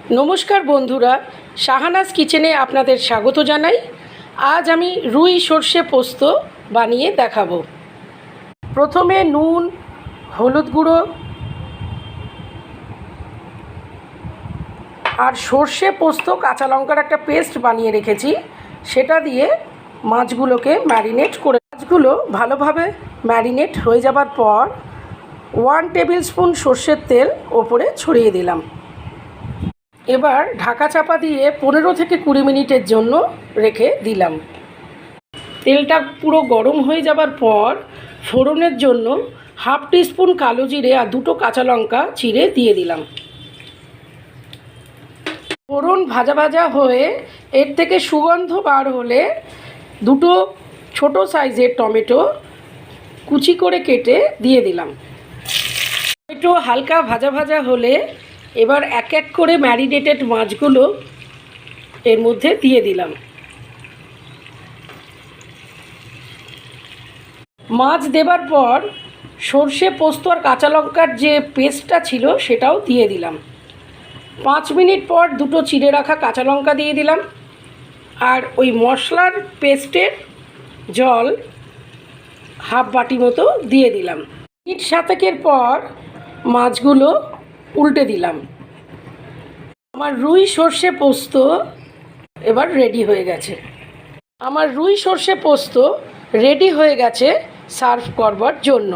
নমস্কার বন্ধুরা, শাহানাজ কিচেনে আপনাদের স্বাগত জানাই। আজ আমি রুই সর্ষে পোস্ত বানিয়ে দেখাবো। প্রথমে নুন, হলুদ গুঁড়ো আর সর্ষে পোস্ত কাঁচা লঙ্কার একটা পেস্ট বানিয়ে রেখেছি, সেটা দিয়ে মাছগুলোকে ম্যারিনেট করে মাছগুলো ভালোভাবে ম্যারিনেট হয়ে যাবার পর 1 টেবিল স্পুন সর্ষের তেল ওপরে ছড়িয়ে দিলাম। এবার ঢাকা চাপা দিয়ে 15 থেকে 20 মিনিটের জন্য রেখে দিলাম। তেলটা পুরো গরম হয়ে যাবার পর ফোড়নের জন্য 1/2 টিস্পুন কালো জিরে আর 2টো কাঁচা লঙ্কা চিড়ে দিয়ে দিলাম। ফোড়ন ভাজা ভাজা হয়ে এর থেকে সুগন্ধ বার হলে 2টো ছোটো সাইজের টমেটো কুচি করে কেটে দিয়ে দিলাম। টমেটো হালকা ভাজা ভাজা হলে এবার এক এক করে ম্যারিনেটেড মাছগুলো এর মধ্যে দিয়ে দিলাম। মাছ দেবার পর সর্ষে পোস্ত আর কাঁচা লঙ্কার যে পেস্টটা ছিল সেটাও দিয়ে দিলাম। 5 মিনিট পর 2টো চিড়ে রাখা কাঁচা লঙ্কা দিয়ে দিলাম আর ওই মশলার পেস্টের জল 1/2 বাটি মতো দিয়ে দিলাম। মিনিট 7 পর মাছগুলো উল্টে দিলাম। আমার রুই সর্ষে পোস্ত এবার রেডি হয়ে গেছে। সার্ভ করবার জন্য।